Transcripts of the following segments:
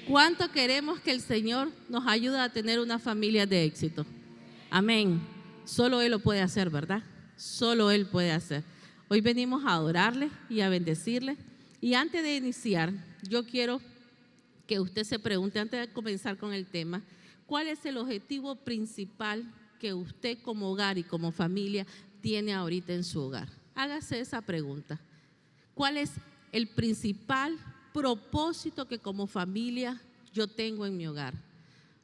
¿Cuánto queremos que el Señor nos ayude a tener una familia de éxito? Amén. Solo Él lo puede hacer, ¿verdad? Solo Él puede hacer. Hoy venimos a adorarle y a bendecirle. Y antes de iniciar, yo quiero que usted se pregunte, antes de comenzar con el tema, ¿cuál es el objetivo principal que usted como hogar y como familia tiene ahorita en su hogar? Hágase esa pregunta. ¿Cuál es el principal propósito que como familia yo tengo en mi hogar?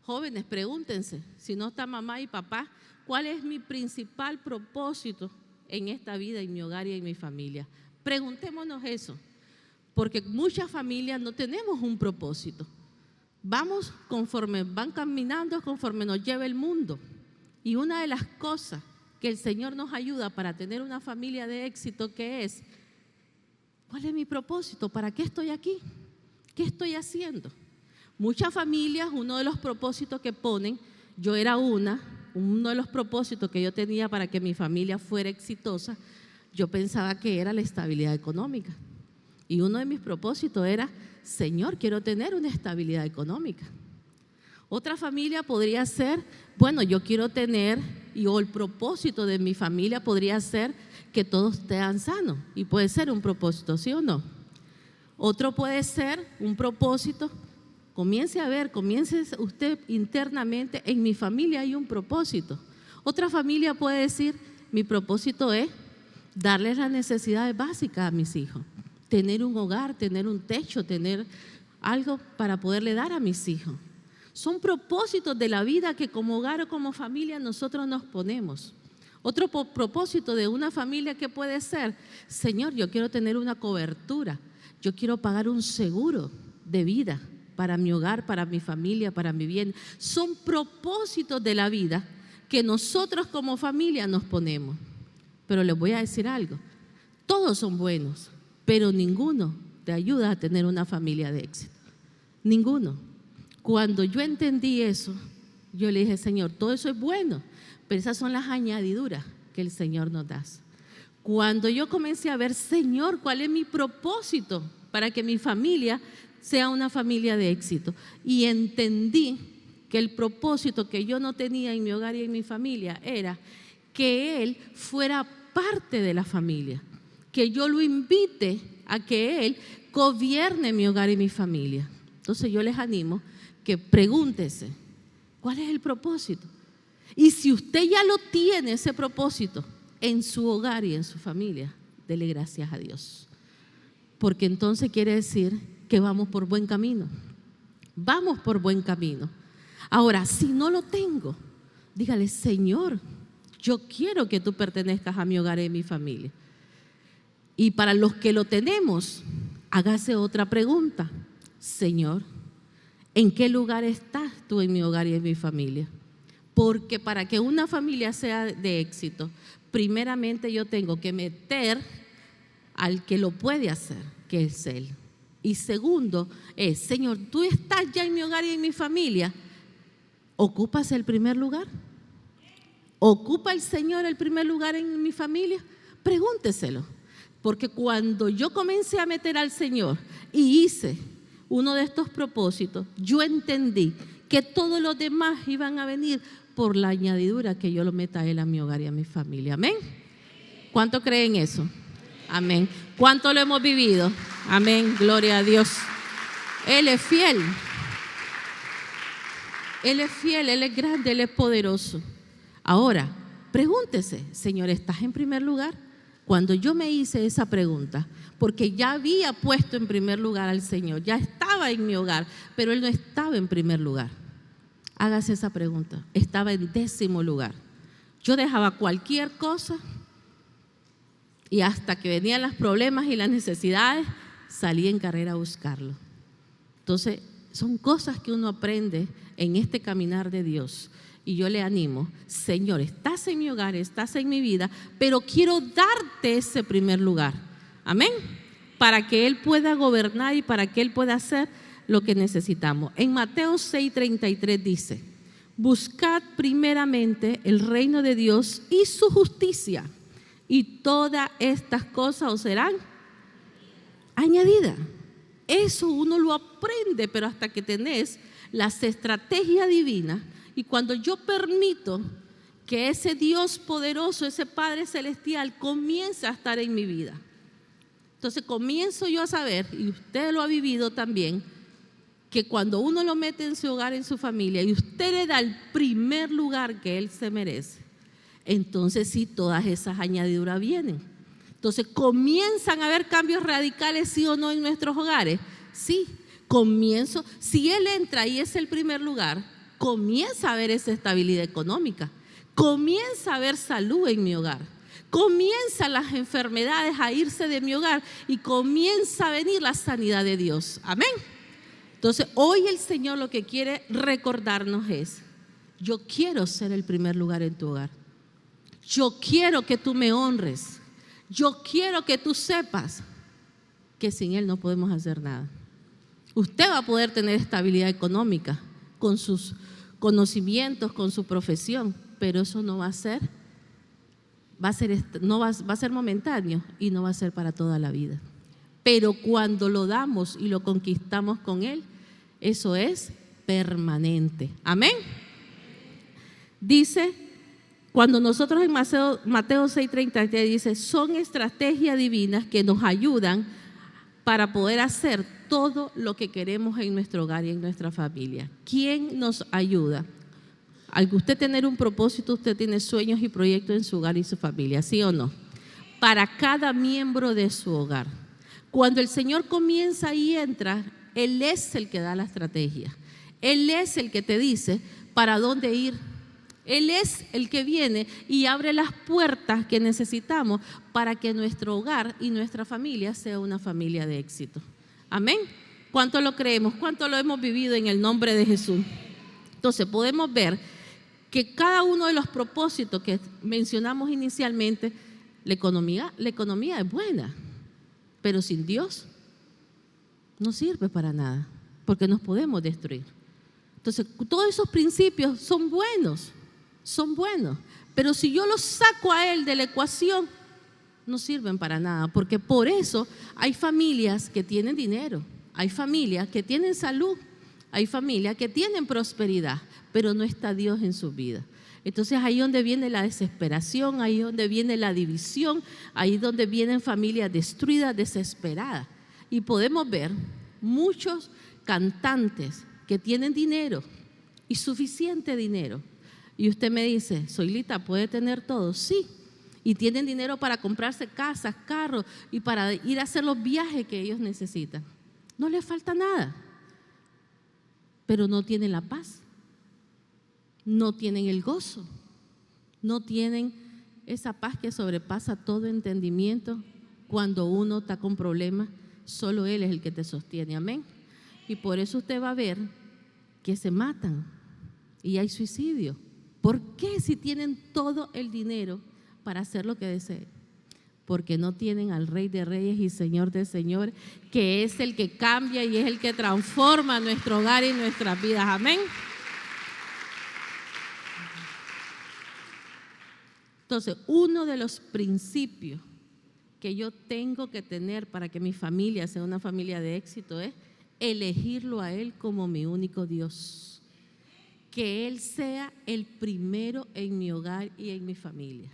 Jóvenes, pregúntense, si no está mamá y papá, ¿cuál es mi principal propósito en esta vida, en mi hogar y en mi familia? Preguntémonos eso, porque muchas familias no tenemos un propósito. Vamos conforme van caminando, conforme nos lleva el mundo. Y una de las cosas que el Señor nos ayuda para tener una familia de éxito, que es, ¿cuál es mi propósito? ¿Para qué estoy aquí? ¿Qué estoy haciendo? Muchas familias, uno de los propósitos que ponen, yo era uno de los propósitos que yo tenía para que mi familia fuera exitosa, yo pensaba que era la estabilidad económica. Y uno de mis propósitos era, Señor, quiero tener una estabilidad económica. Otra familia podría ser, bueno, yo quiero tener, o el propósito de mi familia podría ser que todos estén sanos. Y puede ser un propósito, ¿sí o no? Otro puede ser un propósito. Comience usted internamente, en mi familia hay un propósito. Otra familia puede decir, mi propósito es darles las necesidades básicas a mis hijos. Tener un hogar, tener un techo, tener algo para poderle dar a mis hijos. Son propósitos de la vida que como hogar o como familia nosotros nos ponemos. Otro propósito de una familia que puede ser, Señor, yo quiero tener una cobertura, yo quiero pagar un seguro de vida para mi hogar, para mi familia, para mi bien. Son propósitos de la vida que nosotros como familia nos ponemos. Pero les voy a decir algo, todos son buenos, pero ninguno te ayuda a tener una familia de éxito. Ninguno. Cuando yo entendí eso, yo le dije, Señor, todo eso es bueno, pero esas son las añadiduras que el Señor nos da. Cuando yo comencé a ver, Señor, ¿cuál es mi propósito para que mi familia sea una familia de éxito? Y entendí que el propósito que yo no tenía en mi hogar y en mi familia era que Él fuera parte de la familia, que yo lo invite a que Él gobierne mi hogar y mi familia. Entonces yo les animo que pregúntese, ¿cuál es el propósito? Y si usted ya lo tiene, ese propósito, en su hogar y en su familia, dele gracias a Dios. Porque entonces quiere decir que vamos por buen camino. Vamos por buen camino. Ahora, si no lo tengo, dígale, Señor, yo quiero que tú pertenezcas a mi hogar y a mi familia. Y para los que lo tenemos, hágase otra pregunta. Señor, ¿en qué lugar estás tú en mi hogar y en mi familia? Porque para que una familia sea de éxito, primeramente yo tengo que meter al que lo puede hacer, que es Él. Y segundo es, Señor, ¿tú estás ya en mi hogar y en mi familia? ¿Ocupas el primer lugar? ¿Ocupa el Señor el primer lugar en mi familia? Pregúnteselo. Porque cuando yo comencé a meter al Señor y hice uno de estos propósitos, yo entendí que todos los demás iban a venir por la añadidura que yo lo meta a Él, a mi hogar y a mi familia. Amén. ¿Cuánto creen eso? Amén. ¿Cuánto lo hemos vivido? Amén. Gloria a Dios. Él es fiel. Él es fiel, Él es grande, Él es poderoso. Ahora, pregúntese, Señor, ¿estás en primer lugar? Cuando yo me hice esa pregunta, porque ya había puesto en primer lugar al Señor, ya estaba en mi hogar, pero Él no estaba en primer lugar. Hágase esa pregunta. Estaba en 10º lugar. Yo dejaba cualquier cosa y hasta que venían los problemas y las necesidades, salí en carrera a buscarlo. Entonces, son cosas que uno aprende en este caminar de Dios. Y yo le animo, Señor, estás en mi hogar, estás en mi vida, pero quiero darte ese primer lugar. Amén. Para que Él pueda gobernar y para que Él pueda hacer lo que necesitamos. En Mateo 6:33 dice, buscad primeramente el reino de Dios y su justicia, y todas estas cosas os serán añadidas. Eso uno lo aprende, pero hasta que tenés las estrategias divinas. Y cuando yo permito que ese Dios poderoso, ese Padre Celestial comience a estar en mi vida, entonces comienzo yo a saber, y usted lo ha vivido también, que cuando uno lo mete en su hogar, en su familia, y usted le da el primer lugar que él se merece, entonces sí, todas esas añadiduras vienen. Entonces comienzan a haber cambios radicales, sí o no, en nuestros hogares. Sí, si él entra y es el primer lugar, comienza a haber esa estabilidad económica, comienza a haber salud en mi hogar, comienzan las enfermedades a irse de mi hogar y comienza a venir la sanidad de Dios. Amén. Entonces hoy el Señor lo que quiere recordarnos es: yo quiero ser el primer lugar en tu hogar. Yo quiero que tú me honres. Yo quiero que tú sepas que sin Él no podemos hacer nada. Usted va a poder tener estabilidad económica con sus conocimientos, con su profesión, pero eso no va a ser, va a ser momentáneo y no va a ser para toda la vida. Pero cuando lo damos y lo conquistamos con Él, eso es permanente. Amén. Dice, cuando nosotros en Mateo 6:33 dice, son estrategias divinas que nos ayudan para poder hacer todo lo que queremos en nuestro hogar y en nuestra familia. ¿Quién nos ayuda? Al usted tener un propósito, usted tiene sueños y proyectos en su hogar y su familia, ¿sí o no? Para cada miembro de su hogar. Cuando el Señor comienza y entra, Él es el que da la estrategia. Él es el que te dice para dónde ir. Él es el que viene y abre las puertas que necesitamos para que nuestro hogar y nuestra familia sea una familia de éxito. Amén. ¿Cuánto lo creemos? ¿Cuánto lo hemos vivido en el nombre de Jesús? Entonces podemos ver que cada uno de los propósitos que mencionamos inicialmente, la economía es buena, pero sin Dios no sirve para nada, porque nos podemos destruir. Entonces todos esos principios son buenos, pero si yo los saco a Él de la ecuación, no sirven para nada, porque por eso hay familias que tienen dinero, hay familias que tienen salud, hay familias que tienen prosperidad, pero no está Dios en su vida. Entonces ahí es donde viene la desesperación, ahí es donde viene la división, ahí es donde vienen familias destruidas, desesperadas. Y podemos ver muchos cantantes que tienen dinero y suficiente dinero. Y usted me dice, Zoilita, ¿puede tener todo? Sí. Y tienen dinero para comprarse casas, carros y para ir a hacer los viajes que ellos necesitan. No les falta nada. Pero no tienen la paz. No tienen el gozo. No tienen esa paz que sobrepasa todo entendimiento. Cuando uno está con problemas, solo Él es el que te sostiene. Amén. Y por eso usted va a ver que se matan y hay suicidio. ¿Por qué si tienen todo el dinero para hacer lo que deseen? Porque no tienen al Rey de Reyes y Señor de Señores, que es el que cambia y es el que transforma nuestro hogar y nuestras vidas. Amén. Entonces, uno de los principios que yo tengo que tener para que mi familia sea una familia de éxito es elegirlo a Él como mi único Dios. Que Él sea el primero en mi hogar y en mi familia.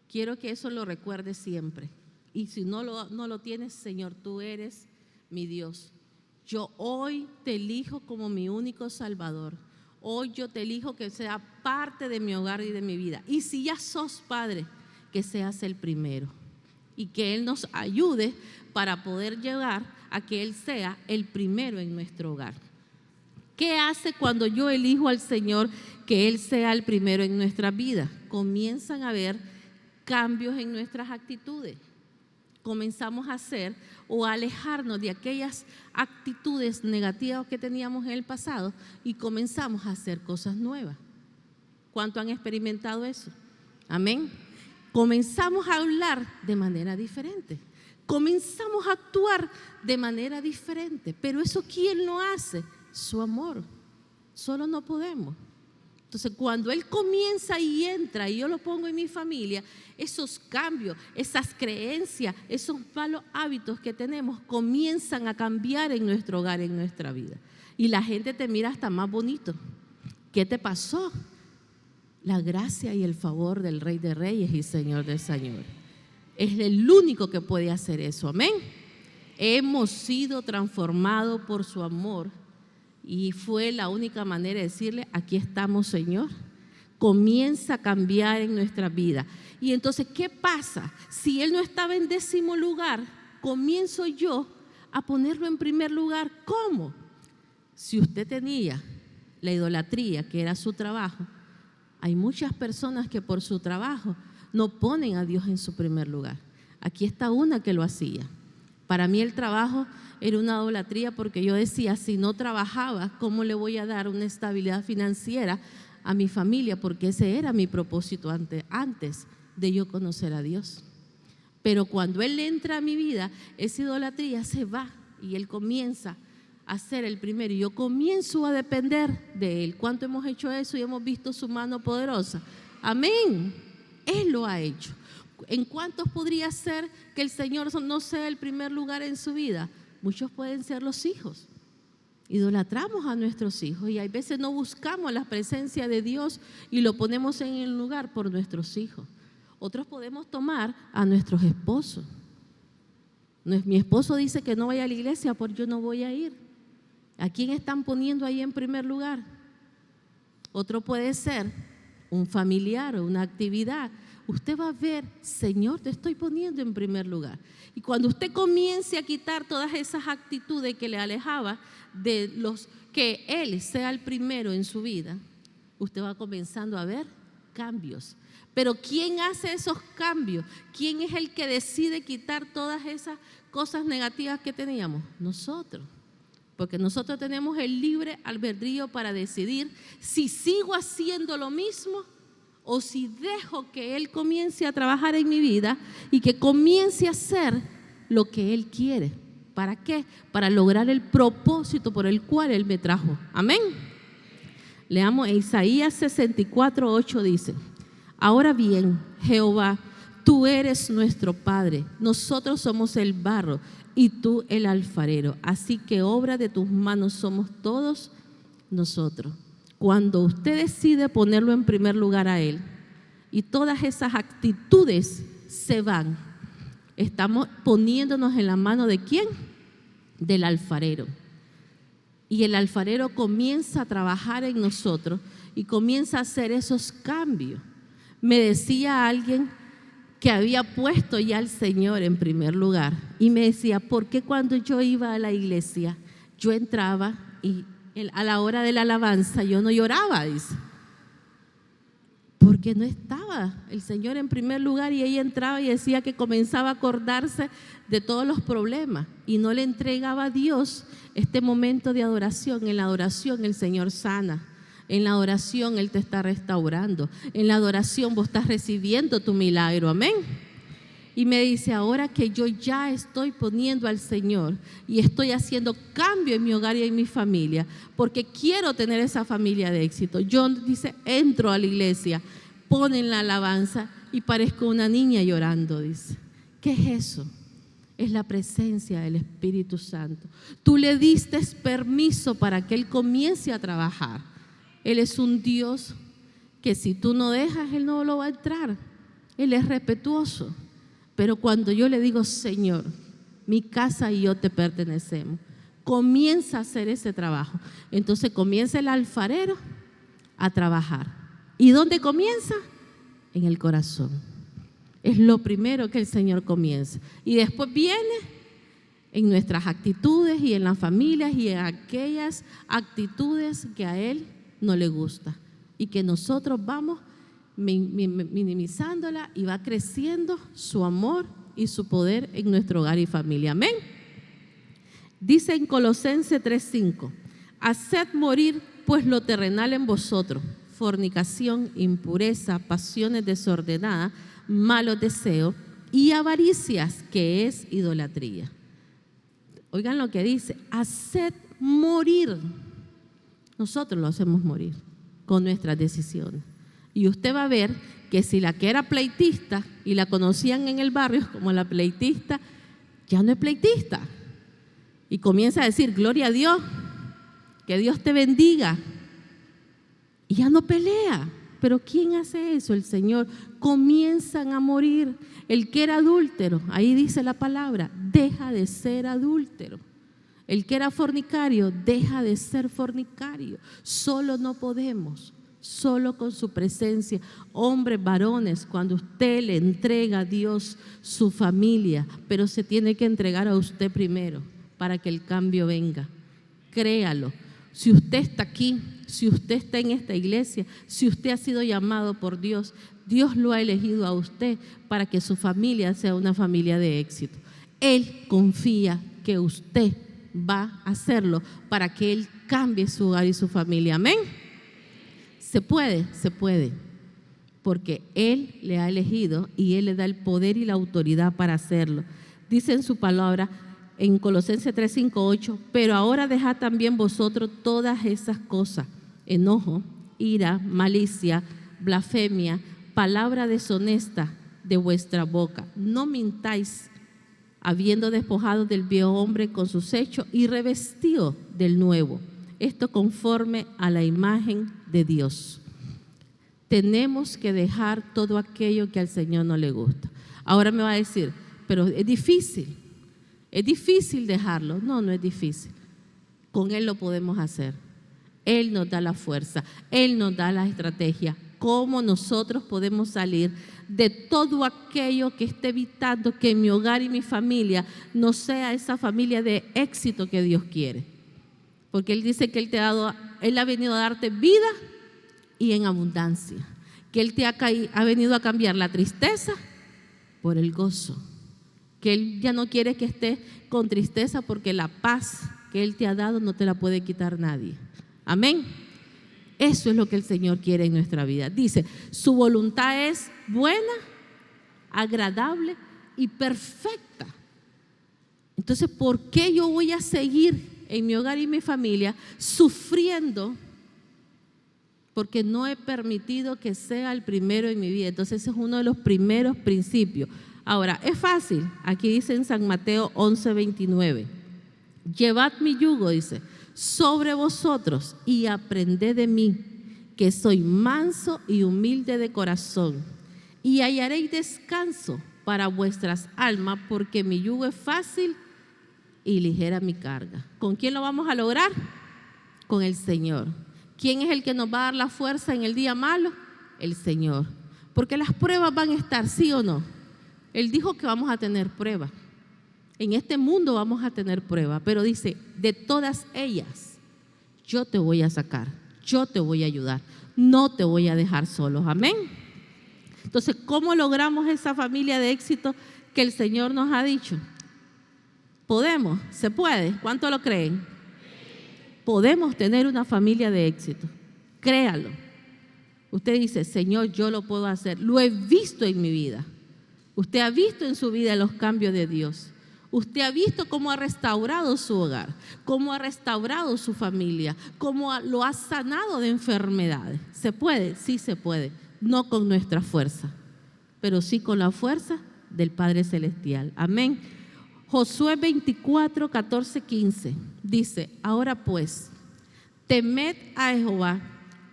Quiero que eso lo recuerde siempre. Y si no lo tienes, Señor, tú eres mi Dios. Yo hoy te elijo como mi único Salvador. Hoy yo te elijo que sea parte de mi hogar y de mi vida. Y si ya sos padre, que seas el primero. Y que Él nos ayude para poder llegar a que Él sea el primero en nuestro hogar. ¿Qué hace cuando yo elijo al Señor que Él sea el primero en nuestra vida? Comienzan a haber cambios en nuestras actitudes. Comenzamos a hacer o a alejarnos de aquellas actitudes negativas que teníamos en el pasado y comenzamos a hacer cosas nuevas. ¿Cuánto han experimentado eso? Amén. Comenzamos a hablar de manera diferente. Comenzamos a actuar de manera diferente. Pero eso, ¿quién lo hace? Su amor. Solo no podemos. Entonces, cuando Él comienza y entra, y yo lo pongo en mi familia, esos cambios, esas creencias, esos malos hábitos que tenemos comienzan a cambiar en nuestro hogar, en nuestra vida. Y la gente te mira hasta más bonito. ¿Qué te pasó? La gracia y el favor del Rey de Reyes y Señor de Señores. Es el único que puede hacer eso. Amén. Hemos sido transformados por su amor. Y fue la única manera de decirle, aquí estamos, Señor. Comienza a cambiar en nuestra vida. Y entonces, ¿qué pasa? Si Él no estaba en 10º lugar, comienzo yo a ponerlo en primer lugar. ¿Cómo? Si usted tenía la idolatría, que era su trabajo, hay muchas personas que por su trabajo no ponen a Dios en su primer lugar. Aquí está una que lo hacía. Para mí el trabajo era una idolatría porque yo decía, si no trabajaba, ¿cómo le voy a dar una estabilidad financiera a mi familia? Porque ese era mi propósito antes de yo conocer a Dios. Pero cuando Él entra a mi vida, esa idolatría se va y Él comienza a ser el primero. Y yo comienzo a depender de Él. ¿Cuánto hemos hecho eso y hemos visto su mano poderosa? Amén. Él lo ha hecho. ¿En cuántos podría ser que el Señor no sea el primer lugar en su vida? Muchos pueden ser los hijos. Idolatramos a nuestros hijos y hay veces no buscamos la presencia de Dios y lo ponemos en el lugar por nuestros hijos. Otros podemos tomar a nuestros esposos. Mi esposo dice que no vaya a la iglesia, porque yo no voy a ir. ¿A quién están poniendo ahí en primer lugar? Otro puede ser un familiar o una actividad. Usted va a ver, Señor, te estoy poniendo en primer lugar. Y cuando usted comience a quitar todas esas actitudes que le alejaba de los que Él sea el primero en su vida, usted va comenzando a ver cambios. Pero ¿quién hace esos cambios? ¿Quién es el que decide quitar todas esas cosas negativas que teníamos? Nosotros. Porque nosotros tenemos el libre albedrío para decidir si sigo haciendo lo mismo o si dejo que Él comience a trabajar en mi vida y que comience a hacer lo que Él quiere. ¿Para qué? Para lograr el propósito por el cual Él me trajo. Amén. Leamos Isaías 64:8 dice: ahora bien, Jehová, tú eres nuestro Padre, nosotros somos el barro y tú el alfarero, así que obra de tus manos somos todos nosotros. Cuando usted decide ponerlo en primer lugar a Él y todas esas actitudes se van, estamos poniéndonos en la mano ¿de quién? Del alfarero. Y el alfarero comienza a trabajar en nosotros y comienza a hacer esos cambios. Me decía alguien que había puesto ya al Señor en primer lugar y me decía, ¿por qué cuando yo iba a la iglesia, yo entraba y a la hora de la alabanza yo no lloraba? Dice, porque no estaba el Señor en primer lugar y ella entraba y decía que comenzaba a acordarse de todos los problemas y no le entregaba a Dios este momento de adoración. En la adoración el Señor sana, en la adoración Él te está restaurando, en la adoración vos estás recibiendo tu milagro, amén. Y me dice, ahora que yo ya estoy poniendo al Señor y estoy haciendo cambio en mi hogar y en mi familia, porque quiero tener esa familia de éxito. Yo, dice, entro a la iglesia, ponen la alabanza y parezco una niña llorando, dice. ¿Qué es eso? Es la presencia del Espíritu Santo. Tú le diste permiso para que Él comience a trabajar. Él es un Dios que si tú no dejas, Él no lo va a entrar. Él es respetuoso. Pero cuando yo le digo, Señor, mi casa y yo te pertenecemos, comienza a hacer ese trabajo. Entonces comienza el alfarero a trabajar. ¿Y dónde comienza? En el corazón. Es lo primero que el Señor comienza. Y después viene en nuestras actitudes y en las familias y en aquellas actitudes que a Él no le gusta. Y que nosotros vamos minimizándola y va creciendo su amor y su poder en nuestro hogar y familia. Amén. Dice en Colosenses 3:5: haced morir pues lo terrenal en vosotros, fornicación, impureza, pasiones desordenadas, malos deseos y avaricias, que es idolatría. Oigan lo que dice: haced morir. Nosotros lo hacemos morir. con nuestras decisiones. Y usted va a ver que si la que era pleitista y la conocían en el barrio como la pleitista, ya no es pleitista. Y comienza a decir, gloria a Dios, que Dios te bendiga. Y ya no pelea. Pero ¿quién hace eso? El Señor. Comienzan a morir. El que era adúltero, ahí dice la palabra, deja de ser adúltero. El que era fornicario, deja de ser fornicario. Solo no podemos, solo con su presencia. Hombres, varones, cuando usted le entrega a Dios su familia, pero se tiene que entregar a usted primero para que el cambio venga. Créalo. Si usted está aquí, si usted está en esta iglesia, si usted ha sido llamado por Dios, Dios lo ha elegido a usted para que su familia sea una familia de éxito. Él confía que usted va a hacerlo para que Él cambie su hogar y su familia. Amén. Se puede, porque Él le ha elegido y Él le da el poder y la autoridad para hacerlo. Dice en su palabra, en Colosenses 3, 5, 8, pero ahora dejad también vosotros todas esas cosas: enojo, ira, malicia, blasfemia, palabra deshonesta de vuestra boca. No mintáis, habiendo despojado del viejo hombre con sus hechos y revestido del nuevo, esto conforme a la imagen de Dios. Tenemos que dejar todo aquello que al Señor no le gusta. Ahora me va a decir, pero es difícil. ¿Es difícil dejarlo? No, no es difícil. Con Él lo podemos hacer. Él nos da la fuerza, Él nos da la estrategia. ¿Cómo nosotros podemos salir de todo aquello que esté evitando que mi hogar y mi familia no sea esa familia de éxito que Dios quiere? Porque Él dice que Él ha venido a darte vida y en abundancia. Que Él ha venido a cambiar la tristeza por el gozo. Que Él ya no quiere que estés con tristeza, porque la paz que Él te ha dado no te la puede quitar nadie. Amén. Eso es lo que el Señor quiere en nuestra vida. Dice, su voluntad es buena, agradable y perfecta. Entonces, ¿por qué yo voy a seguir en mi hogar y mi familia sufriendo? Porque no he permitido que sea el primero en mi vida. Entonces, ese es uno de los primeros principios. Ahora, es fácil. Aquí dice en San Mateo 11:29. Llevad mi yugo, dice, sobre vosotros y aprended de mí, que soy manso y humilde de corazón, y hallaréis descanso para vuestras almas, porque mi yugo es fácil y ligera mi carga. ¿Con quién lo vamos a lograr? Con el Señor. ¿Quién es el que nos va a dar la fuerza en el día malo? El Señor. Porque las pruebas van a estar, ¿sí o no? Él dijo que vamos a tener pruebas. En este mundo vamos a tener pruebas, pero dice, de todas ellas, yo te voy a sacar, yo te voy a ayudar, no te voy a dejar solos. Amén. Entonces, ¿cómo logramos esa familia de éxito que el Señor nos ha dicho? ¿Podemos? ¿Se puede? ¿Cuánto lo creen? Podemos tener una familia de éxito. Créalo. Usted dice, Señor, yo lo puedo hacer. Lo he visto en mi vida. Usted ha visto en su vida los cambios de Dios. Usted ha visto cómo ha restaurado su hogar, cómo ha restaurado su familia, cómo lo ha sanado de enfermedades. ¿Se puede? Sí se puede. No con nuestra fuerza, pero sí con la fuerza del Padre Celestial. Amén. Josué 24, 14, 15 dice, ahora pues, temed a Jehová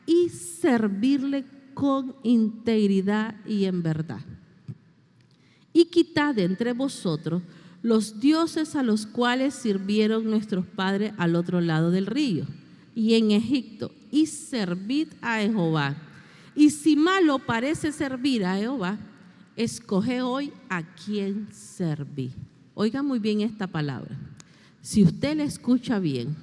y servirle con integridad y en verdad. Y quitad de entre vosotros los dioses a los cuales sirvieron nuestros padres al otro lado del río y en Egipto, y servid a Jehová. Y si malo parece servir a Jehová, escoge hoy a quién servir. Oiga muy bien esta palabra. Si usted la escucha bien,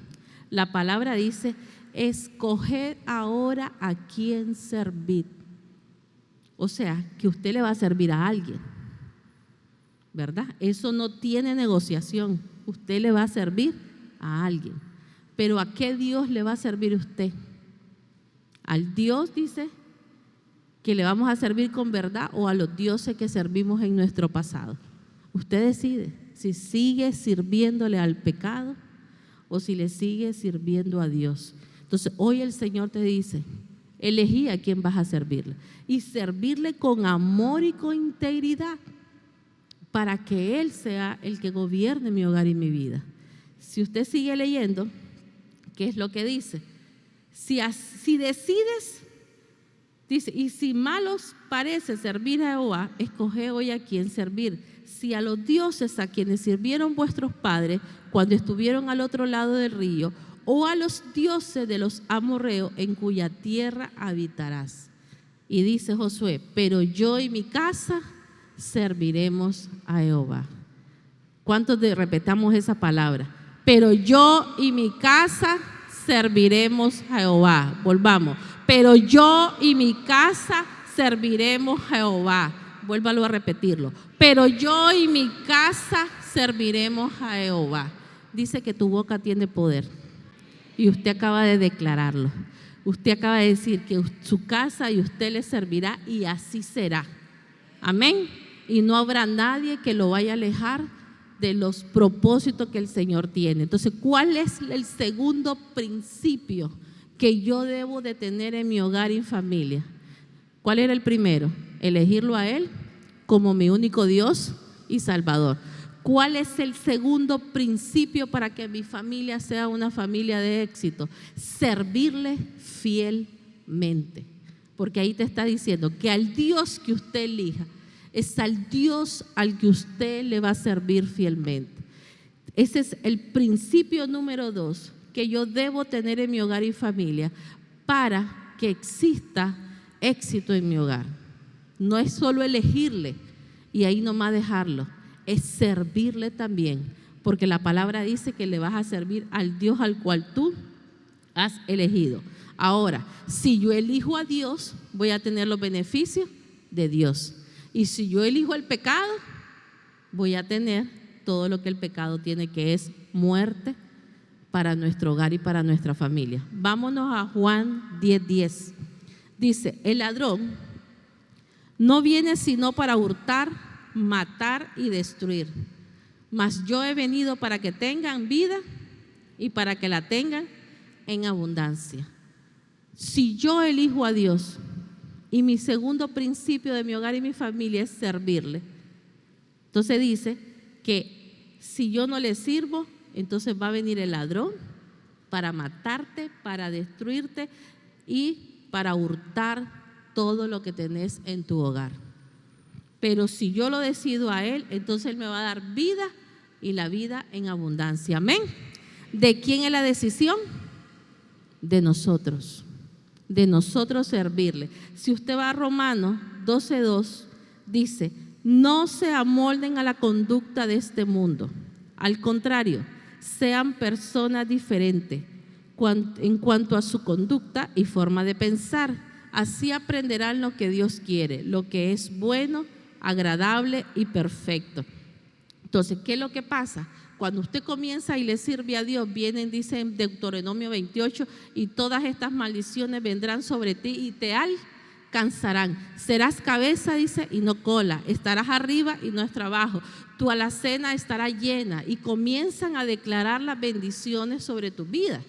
la palabra dice, escoger ahora a quién servir. O sea, que usted le va a servir a alguien, ¿verdad? Eso no tiene negociación. Usted le va a servir a alguien. Pero ¿a qué Dios le va a servir usted? Al Dios, dice, que le vamos a servir con verdad, o a los dioses que servimos en nuestro pasado. Usted decide si sigue sirviéndole al pecado o si le sigue sirviendo a Dios. Entonces hoy el Señor te dice, Elegí a quién vas a servirle. Y servirle con amor y con integridad para que Él sea el que gobierne mi hogar y mi vida. Si usted sigue leyendo, ¿qué es lo que dice? Si decides, dice, y si mal os parece servir a Jehová, escoge hoy a quién servir. Si a los dioses a quienes sirvieron vuestros padres cuando estuvieron al otro lado del río, o a los dioses de los amorreos en cuya tierra habitarás. Y dice Josué, pero yo y mi casa serviremos a Jehová. ¿Cuántos repetamos esa palabra? Pero yo y mi casa serviremos a Jehová. Volvamos. Pero yo y mi casa serviremos a Jehová. Vuélvalo a repetirlo. Pero yo y mi casa serviremos a Jehová. Dice que tu boca tiene poder. Y usted acaba de declararlo. Usted acaba de decir que su casa y usted le servirá y así será. Amén. Y no habrá nadie que lo vaya a alejar de los propósitos que el Señor tiene. Entonces, ¿cuál es el segundo principio que yo debo de tener en mi hogar y familia? ¿Cuál era el primero? Elegirlo a Él como mi único Dios y Salvador. ¿Cuál es el segundo principio para que mi familia sea una familia de éxito? Servirle fielmente. Porque ahí te está diciendo que al Dios que usted elija es al Dios al que usted le va a servir fielmente. Ese es el principio número 2 que yo debo tener en mi hogar y familia para que exista éxito en mi hogar. No es solo elegirle y ahí nomás dejarlo, es servirle también, porque la palabra dice que le vas a servir al Dios al cual tú has elegido. Ahora, si yo elijo a Dios, voy a tener los beneficios de Dios. Y si yo elijo el pecado, voy a tener todo lo que el pecado tiene, que es muerte para nuestro hogar y para nuestra familia. Vámonos a Juan 10:10. Dice, el ladrón no viene sino para hurtar, matar y destruir. Mas yo he venido para que tengan vida y para que la tengan en abundancia. Si yo elijo a Dios y mi segundo principio de mi hogar y mi familia es servirle, entonces dice que si yo no le sirvo, entonces va a venir el ladrón para matarte, para destruirte y para hurtar todo lo que tenés en tu hogar. Pero si yo lo decido a Él, entonces Él me va a dar vida y la vida en abundancia. Amén. ¿De quién es la decisión? De nosotros servirle. Si usted va a Romanos 12:2, dice, no se amolden a la conducta de este mundo. Al contrario, sean personas diferentes en cuanto a su conducta y forma de pensar. Así aprenderán lo que Dios quiere, lo que es bueno, agradable y perfecto. Entonces, ¿qué es lo que pasa? Cuando usted comienza y le sirve a Dios, vienen, dice en Deuteronomio 28, y todas estas maldiciones vendrán sobre ti y te alcanzarán. Serás cabeza, dice, y no cola. Estarás arriba y no estarás abajo. Tu alacena estará llena, y comienzan a declarar las bendiciones sobre tu vida.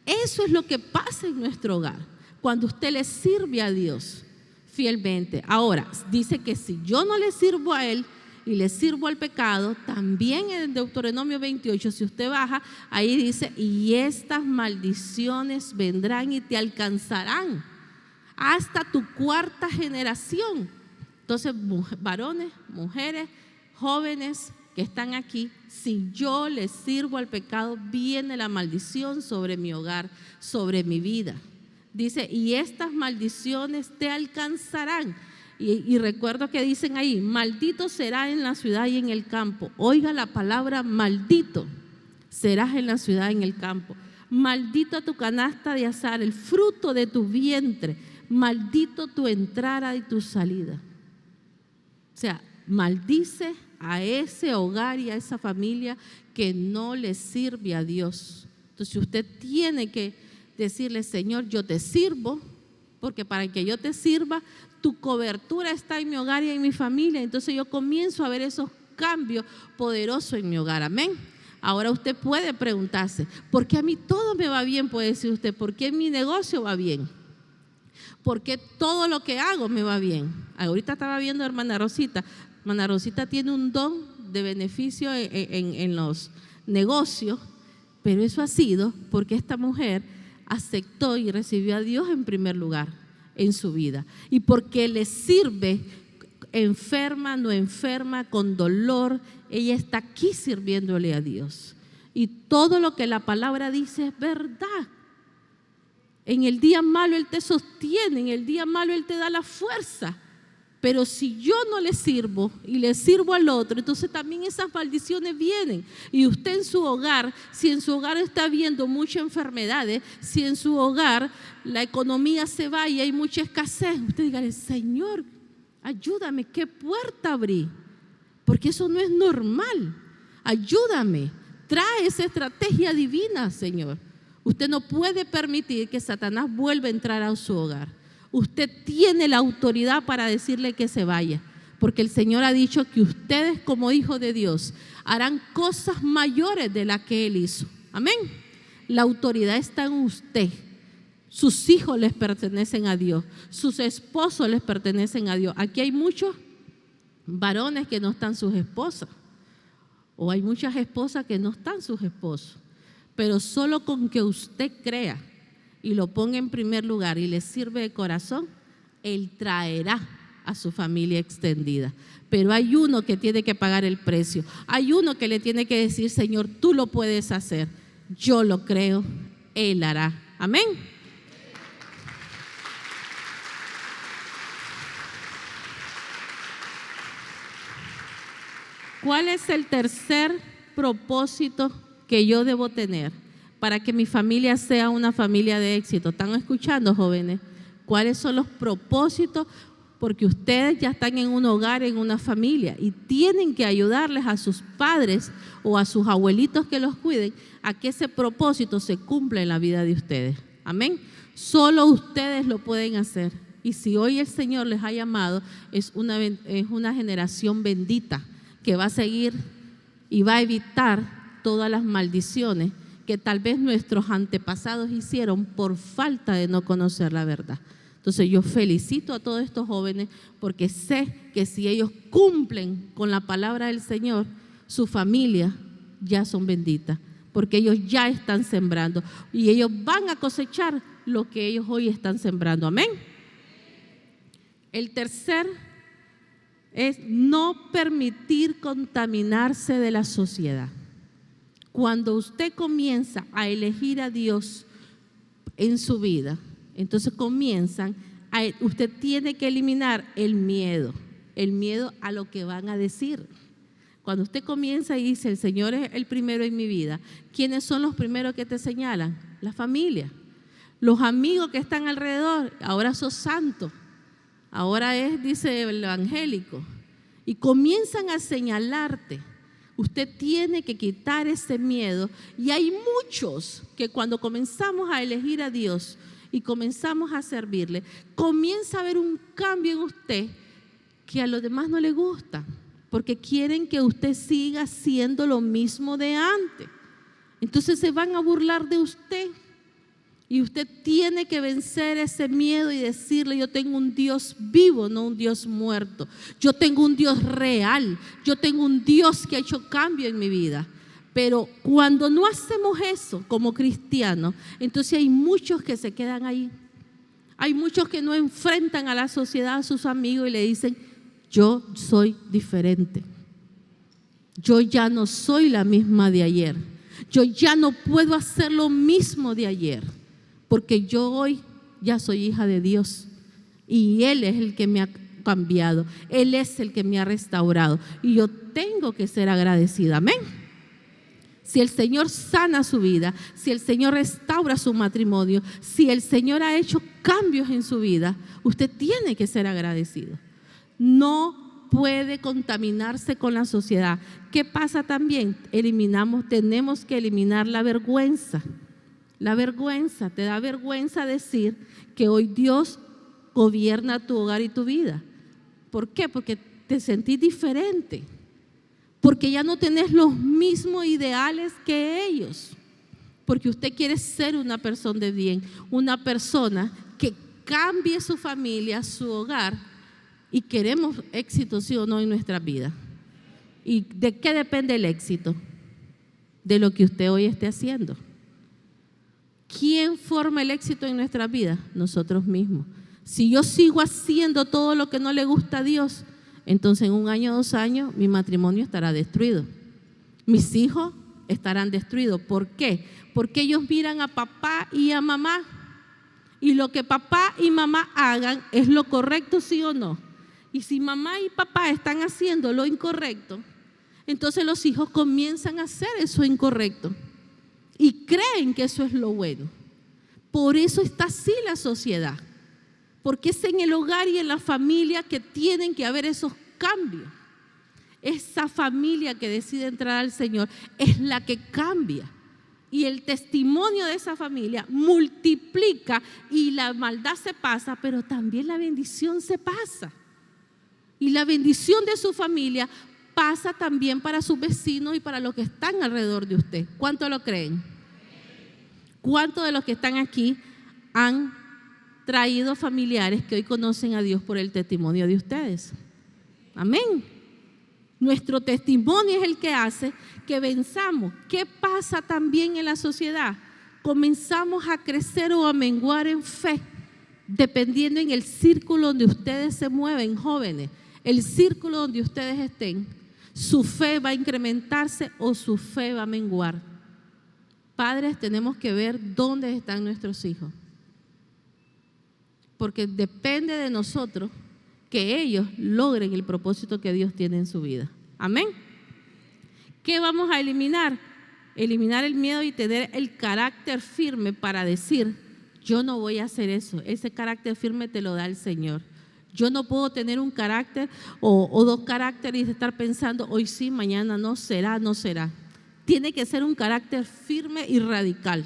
Eso es lo que pasa en nuestro hogar, cuando usted le sirve a Dios fielmente. Ahora, dice que si yo no le sirvo a Él y le sirvo al pecado, también en Deuteronomio 28, si usted baja, ahí dice, y estas maldiciones vendrán y te alcanzarán hasta tu cuarta generación. Entonces, varones, mujeres, jóvenes que están aquí, si yo les sirvo al pecado, viene la maldición sobre mi hogar, sobre mi vida. Dice, y estas maldiciones te alcanzarán. Y recuerdo que dicen ahí, maldito será en la ciudad y en el campo. Oiga la palabra maldito, serás en la ciudad y en el campo. Maldito tu canasta de azar, el fruto de tu vientre. Maldito tu entrada y tu salida. O sea, maldice a ese hogar y a esa familia que no le sirve a Dios. Entonces usted tiene que decirle, Señor, yo te sirvo, porque para que yo te sirva, tu cobertura está en mi hogar y en mi familia. Entonces yo comienzo a ver esos cambios poderosos en mi hogar. Amén. Ahora usted puede preguntarse, ¿por qué a mí todo me va bien? Puede decir usted, ¿por qué mi negocio va bien? Porque todo lo que hago me va bien. Ahorita estaba viendo a hermana Rosita. Hermana Rosita tiene un don de beneficio en los negocios, pero eso ha sido porque esta mujer aceptó y recibió a Dios en primer lugar en su vida. Y porque le sirve, enferma, no enferma, con dolor, ella está aquí sirviéndole a Dios. Y todo lo que la palabra dice es verdad. En el día malo Él te sostiene, en el día malo Él te da la fuerza. Pero si yo no le sirvo y le sirvo al otro, entonces también esas maldiciones vienen. Y usted en su hogar, si en su hogar está habiendo muchas enfermedades, si en su hogar la economía se va y hay mucha escasez, usted dígale: Señor, ayúdame, ¿qué puerta abrí? Porque eso no es normal. Ayúdame, trae esa estrategia divina, Señor. Usted no puede permitir que Satanás vuelva a entrar a su hogar. Usted tiene la autoridad para decirle que se vaya, porque el Señor ha dicho que ustedes como hijos de Dios harán cosas mayores de las que Él hizo. Amén. La autoridad está en usted. Sus hijos les pertenecen a Dios, sus esposos les pertenecen a Dios. Aquí hay muchos varones que no están sus esposas, o hay muchas esposas que no están sus esposos, pero solo con que usted crea y lo ponga en primer lugar y le sirve de corazón, Él traerá a su familia extendida. Pero hay uno que tiene que pagar el precio. Hay uno que le tiene que decir: Señor, tú lo puedes hacer. Yo lo creo, Él hará. Amén. ¿Cuál es el tercer propósito que yo debo tener para que mi familia sea una familia de éxito? ¿Están escuchando, jóvenes? ¿Cuáles son los propósitos? Porque ustedes ya están en un hogar, en una familia, y tienen que ayudarles a sus padres o a sus abuelitos que los cuiden a que ese propósito se cumpla en la vida de ustedes. Amén. Solo ustedes lo pueden hacer. Y si hoy el Señor les ha llamado, es una generación bendita que va a seguir y va a evitar todas las maldiciones que tal vez nuestros antepasados hicieron por falta de no conocer la verdad. Entonces yo felicito a todos estos jóvenes porque sé que si ellos cumplen con la palabra del Señor, su familia ya son benditas, porque ellos ya están sembrando y ellos van a cosechar lo que ellos hoy están sembrando. Amén. El tercer es no permitir contaminarse de la sociedad. Cuando usted comienza a elegir a Dios en su vida, entonces usted tiene que eliminar el miedo a lo que van a decir. Cuando usted comienza y dice: el Señor es el primero en mi vida, ¿quiénes son los primeros que te señalan? La familia, los amigos que están alrededor. Ahora sos santo, ahora dice el evangélico, y comienzan a señalarte. Usted tiene que quitar ese miedo, y hay muchos que cuando comenzamos a elegir a Dios y comenzamos a servirle, comienza a haber un cambio en usted que a los demás no les gusta, porque quieren que usted siga siendo lo mismo de antes. Entonces se van a burlar de usted. Y usted tiene que vencer ese miedo y decirle: yo tengo un Dios vivo, no un Dios muerto. Yo tengo un Dios real. Yo tengo un Dios que ha hecho cambio en mi vida. Pero cuando no hacemos eso como cristianos, entonces hay muchos que se quedan ahí. Hay muchos que no enfrentan a la sociedad, a sus amigos, y le dicen: yo soy diferente. Yo ya no soy la misma de ayer. Yo ya no puedo hacer lo mismo de ayer. Porque yo hoy ya soy hija de Dios y Él es el que me ha cambiado, Él es el que me ha restaurado y yo tengo que ser agradecida. Amén. Si el Señor sana su vida, si el Señor restaura su matrimonio, si el Señor ha hecho cambios en su vida, usted tiene que ser agradecido. No puede contaminarse con la sociedad. ¿Qué pasa también? Tenemos que eliminar la vergüenza. La vergüenza, te da vergüenza decir que hoy Dios gobierna tu hogar y tu vida. ¿Por qué? Porque te sentís diferente, porque ya no tenés los mismos ideales que ellos, porque usted quiere ser una persona de bien, una persona que cambie su familia, su hogar, y queremos éxito, sí o no, en nuestra vida. ¿Y de qué depende el éxito? De lo que usted hoy esté haciendo. ¿Quién forma el éxito en nuestra vida? Nosotros mismos. Si yo sigo haciendo todo lo que no le gusta a Dios, entonces en 1 año, 2 años, mi matrimonio estará destruido. Mis hijos estarán destruidos. ¿Por qué? Porque ellos miran a papá y a mamá. Y lo que papá y mamá hagan es lo correcto, sí o no. Y si mamá y papá están haciendo lo incorrecto, entonces los hijos comienzan a hacer eso incorrecto y creen que eso es lo bueno. Por eso está así la sociedad, porque es en el hogar y en la familia que tienen que haber esos cambios. Esa familia que decide entrar al Señor es la que cambia, y el testimonio de esa familia multiplica y la maldad se pasa, pero también la bendición se pasa. Y la bendición de su familia pasa también para sus vecinos y para los que están alrededor de usted. ¿Cuánto lo creen? ¿Cuántos de los que están aquí han traído familiares que hoy conocen a Dios por el testimonio de ustedes? Amén. Nuestro testimonio es el que hace que venzamos. ¿Qué pasa también en la sociedad? Comenzamos a crecer o a menguar en fe, dependiendo en el círculo donde ustedes se mueven, jóvenes. El círculo donde ustedes estén, su fe va a incrementarse o su fe va a menguar. Padres, tenemos que ver dónde están nuestros hijos, porque depende de nosotros que ellos logren el propósito que Dios tiene en su vida. Amén. ¿Qué vamos a eliminar? Eliminar el miedo y tener el carácter firme para decir, yo no voy a hacer eso. Ese carácter firme te lo da el Señor. Yo no puedo tener un carácter o 2 caracteres y estar pensando, hoy sí, mañana no, será, no será. Tiene que ser un carácter firme y radical.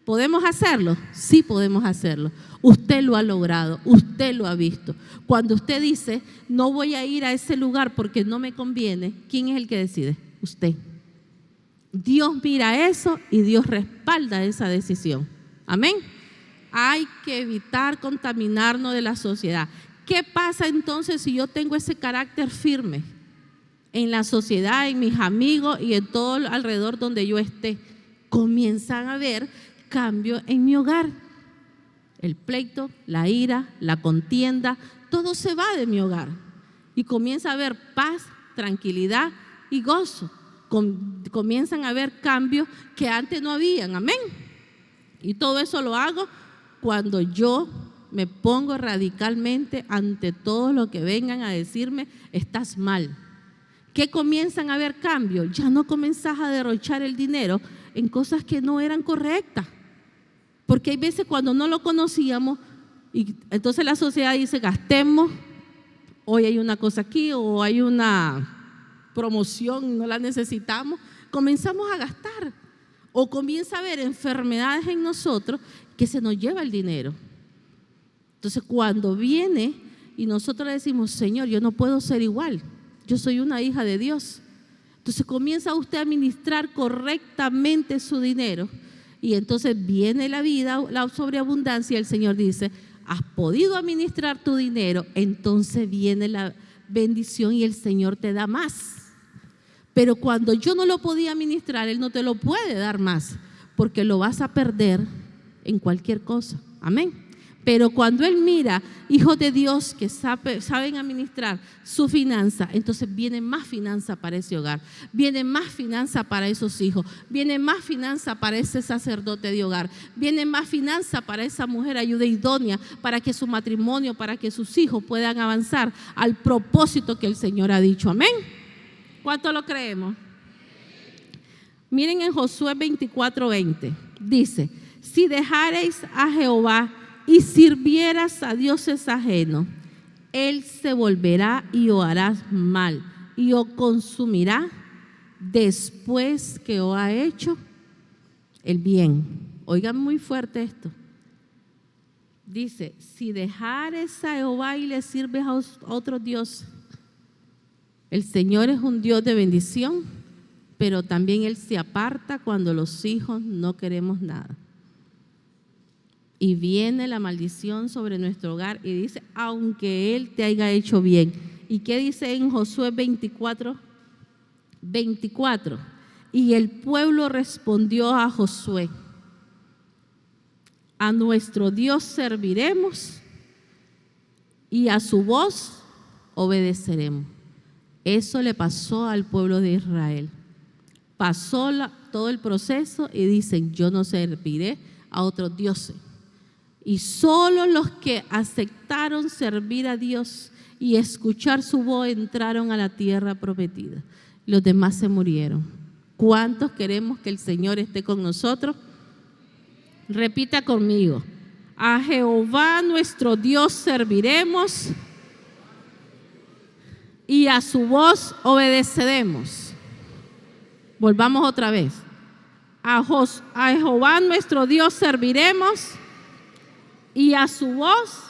¿Podemos hacerlo? Sí, podemos hacerlo. Usted lo ha logrado, usted lo ha visto. Cuando usted dice, no voy a ir a ese lugar porque no me conviene, ¿quién es el que decide? Usted. Dios mira eso y Dios respalda esa decisión. Amén. Hay que evitar contaminarnos de la sociedad. ¿Qué pasa entonces si yo tengo ese carácter firme en la sociedad, en mis amigos y en todo alrededor donde yo esté? Comienzan a haber cambios en mi hogar. El pleito, la ira, la contienda, todo se va de mi hogar. Y comienza a haber paz, tranquilidad y gozo. Comienzan a haber cambios que antes no habían. Amén. Y todo eso lo hago cuando yo me pongo radicalmente ante todo lo que vengan a decirme, estás mal. ¿Qué comienzan a haber cambios? Ya no comenzás a derrochar el dinero en cosas que no eran correctas. Porque hay veces cuando no lo conocíamos, y entonces la sociedad dice, gastemos, hoy hay una cosa aquí, o hay una promoción, no la necesitamos, comenzamos a gastar. O comienza a haber enfermedades en nosotros que se nos lleva el dinero. Entonces cuando viene y nosotros le decimos, Señor, yo no puedo ser igual, yo soy una hija de Dios. Entonces comienza usted a administrar correctamente su dinero y entonces viene la vida, la sobreabundancia, y el Señor dice, has podido administrar tu dinero, entonces viene la bendición y el Señor te da más. Pero cuando yo no lo podía administrar, Él no te lo puede dar más, porque lo vas a perder en cualquier cosa. Amén. Pero cuando Él mira hijos de Dios que saben administrar su finanza, entonces viene más finanza para ese hogar, viene más finanza para esos hijos, viene más finanza para ese sacerdote de hogar, viene más finanza para esa mujer ayuda idónea, para que su matrimonio, para que sus hijos puedan avanzar al propósito que el Señor ha dicho. Amén. ¿Cuánto lo creemos? Miren en Josué 24:20, dice, si dejareis a Jehová y sirvieras a dioses ajenos, Él se volverá y os hará mal y os consumirá después que os ha hecho el bien. Oigan muy fuerte esto. Dice, si dejares a Jehová y le sirves a otros dioses, el Señor es un Dios de bendición, pero también Él se aparta cuando los hijos no queremos nada. Y viene la maldición sobre nuestro hogar y dice, aunque Él te haya hecho bien. ¿Y qué dice en Josué 24? 24. Y el pueblo respondió a Josué, a nuestro Dios serviremos y a su voz obedeceremos. Eso le pasó al pueblo de Israel. Pasó todo el proceso y dicen, yo no serviré a otros dioses. Y solo los que aceptaron servir a Dios y escuchar su voz entraron a la tierra prometida. Los demás se murieron. ¿Cuántos queremos que el Señor esté con nosotros? Repita conmigo. A Jehová nuestro Dios serviremos y a su voz obedeceremos. Volvamos otra vez. A Jehová nuestro Dios serviremos y a su voz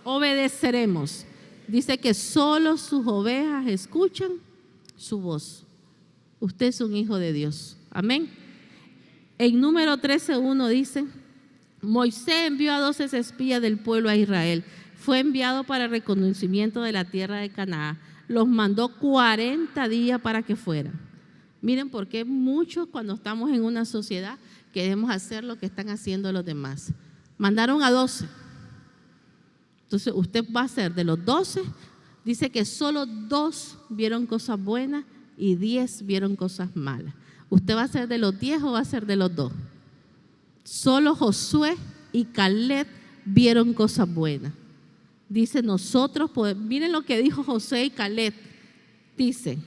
obedeceremos. Dice que solo sus ovejas escuchan su voz. Usted es un hijo de Dios. Amén. En Número 13:1 dice, Moisés envió a 12 espías del pueblo a Israel. Fue enviado para el reconocimiento de la tierra de Canaán. Los mandó 40 días para que fueran. Miren por qué muchos cuando estamos en una sociedad queremos hacer lo que están haciendo los demás. Mandaron a 12. Entonces usted va a ser de los 12, dice que solo 2 vieron cosas buenas y 10 vieron cosas malas. ¿Usted va a ser de los 10 o va a ser de los 2? Solo Josué y Caleb vieron cosas buenas. Dice nosotros, miren lo que dijo Josué y Caleb. Dice,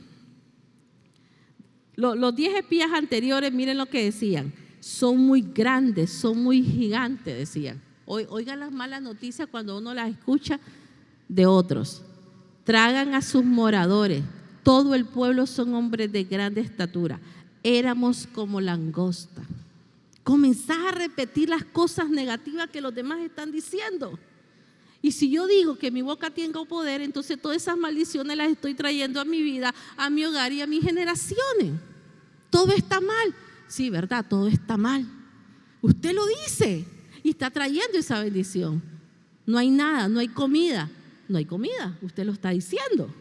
los 10 espías anteriores, miren lo que decían. Son muy grandes, son muy gigantes, decían. Oigan las malas noticias cuando uno las escucha de otros. Tragan a sus moradores. Todo el pueblo son hombres de grande estatura. Éramos como langosta. Comenzás a repetir las cosas negativas que los demás están diciendo. Y si yo digo que mi boca tenga poder, entonces todas esas maldiciones las estoy trayendo a mi vida, a mi hogar y a mis generaciones. Todo está mal. Sí, ¿verdad? Todo está mal. Usted lo dice y está trayendo esa bendición. No hay nada, no hay comida. No hay comida, usted lo está diciendo.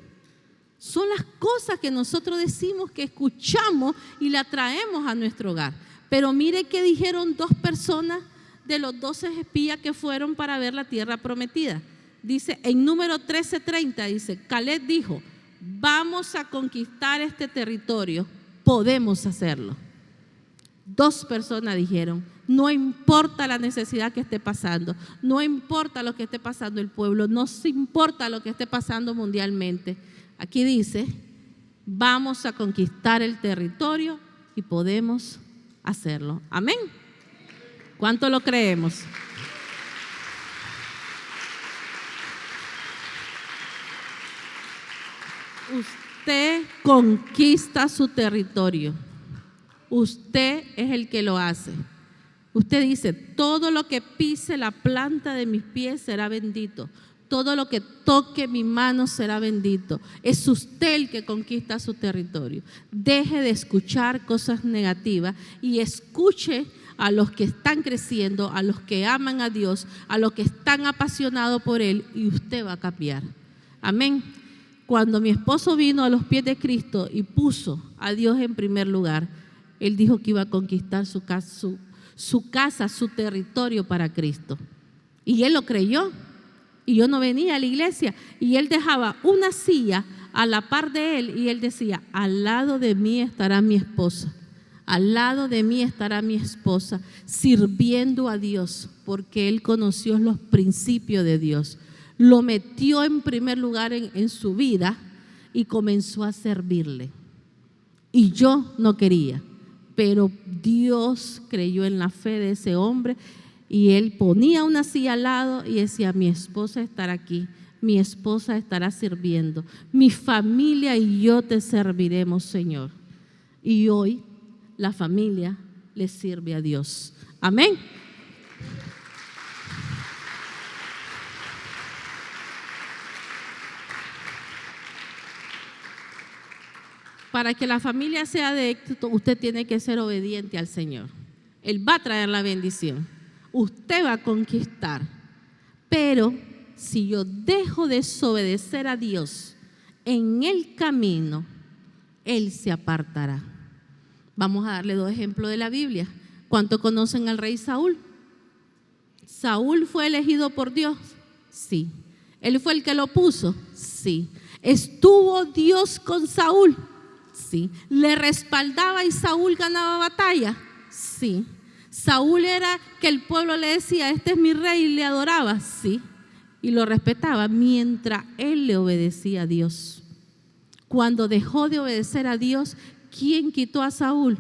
Son las cosas que nosotros decimos, que escuchamos y la traemos a nuestro hogar. Pero mire que dijeron 2 personas de los 12 espías que fueron para ver la tierra prometida. Dice en Número 13:30, dice, Caleb dijo, vamos a conquistar este territorio, podemos hacerlo. 2 personas dijeron, no importa la necesidad que esté pasando, no importa lo que esté pasando el pueblo, no importa lo que esté pasando mundialmente. Aquí dice, vamos a conquistar el territorio y podemos hacerlo. Amén. ¿Cuánto lo creemos? Usted conquista su territorio. Usted es el que lo hace. Usted dice, todo lo que pise la planta de mis pies será bendito. Todo lo que toque mi mano será bendito. Es usted el que conquista su territorio. Deje de escuchar cosas negativas y escuche a los que están creciendo, a los que aman a Dios, a los que están apasionados por Él, y usted va a cambiar. Amén. Cuando mi esposo vino a los pies de Cristo y puso a Dios en primer lugar, él dijo que iba a conquistar su casa, su territorio para Cristo. Y él lo creyó. Y yo no venía a la iglesia. Y él dejaba una silla a la par de él y él decía, al lado de mí estará mi esposa. Al lado de mí estará mi esposa sirviendo a Dios, porque él conoció los principios de Dios. Lo metió en primer lugar en su vida y comenzó a servirle. Y yo no quería, pero Dios creyó en la fe de ese hombre y él ponía una silla al lado y decía, mi esposa estará aquí, mi esposa estará sirviendo, mi familia y yo te serviremos, Señor. Y hoy la familia le sirve a Dios. Amén. Para que la familia sea de éxito, usted tiene que ser obediente al Señor. Él va a traer la bendición. usted va a conquistar. Pero si yo dejo de desobedecer a Dios en el camino, Él se apartará. Vamos a darle 2 ejemplos de la Biblia. ¿Cuánto conocen al rey Saúl? ¿Saúl fue elegido por Dios? Sí. ¿Él fue el que lo puso? Sí. ¿Estuvo Dios con Saúl? Sí. ¿Le respaldaba y Saúl ganaba batalla? Sí. ¿Saúl era que el pueblo le decía, este es mi rey, y le adoraba? Sí. Y lo respetaba mientras él le obedecía a Dios. Cuando dejó de obedecer a Dios, ¿quién quitó a Saúl?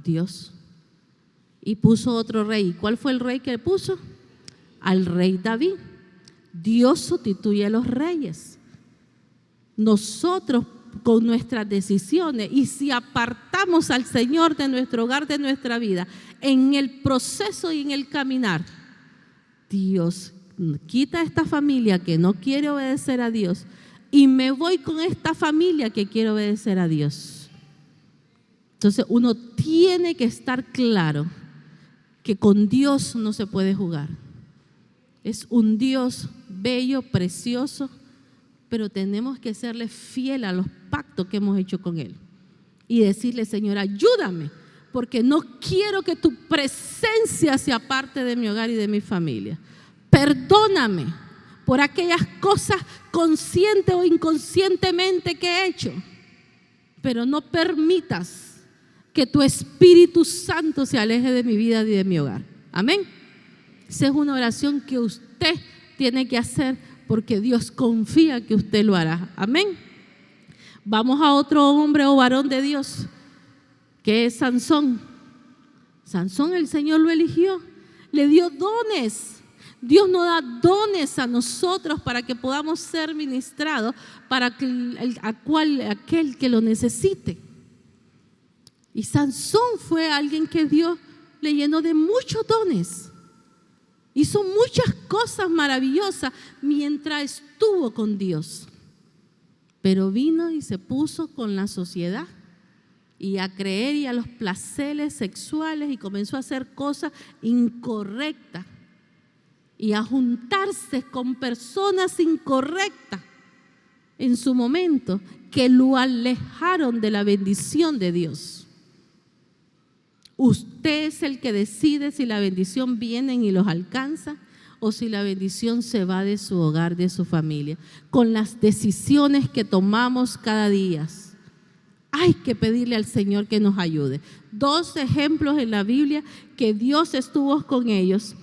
Dios. Y puso otro rey. ¿Cuál fue el rey que puso? Al rey David. Dios sustituye a los reyes. Nosotros con nuestras decisiones, y si apartamos al Señor de nuestro hogar, de nuestra vida, en el proceso y en el caminar, Dios quita a esta familia que no quiere obedecer a Dios y me voy con esta familia que quiere obedecer a Dios. Entonces uno tiene que estar claro que con Dios no se puede jugar. Es un Dios bello, precioso, pero tenemos que serle fiel a los pactos que hemos hecho con Él y decirle, Señor, ayúdame, porque no quiero que tu presencia se aparte de mi hogar y de mi familia. Perdóname por aquellas cosas consciente o inconscientemente que he hecho, pero no permitas que tu Espíritu Santo se aleje de mi vida y de mi hogar. Amén. Esa es una oración que usted tiene que hacer porque Dios confía que usted lo hará. Amén. Vamos a otro hombre o varón de Dios, que es Sansón. Sansón, el Señor lo eligió, le dio dones. Dios nos da dones a nosotros para que podamos ser ministrados para aquel que lo necesite. Y Sansón fue alguien que Dios le llenó de muchos dones. Hizo muchas cosas maravillosas mientras estuvo con Dios. Pero vino y se puso con la sociedad y a creer y a los placeres sexuales y comenzó a hacer cosas incorrectas y a juntarse con personas incorrectas en su momento que lo alejaron de la bendición de Dios. Usted es el que decide si la bendición viene y los alcanza o si la bendición se va de su hogar, de su familia, con las decisiones que tomamos cada día. Hay que pedirle al Señor que nos ayude. 2 ejemplos en la Biblia que Dios estuvo con ellos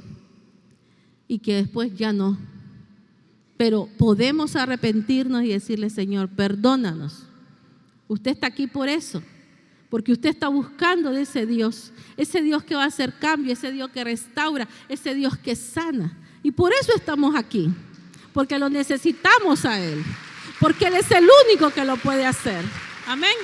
y que después ya no. Pero podemos arrepentirnos y decirle, Señor, perdónanos. Usted está aquí por eso, porque usted está buscando de ese Dios que va a hacer cambio, ese Dios que restaura, ese Dios que sana. Y por eso estamos aquí, porque lo necesitamos a Él, porque Él es el único que lo puede hacer. Amén.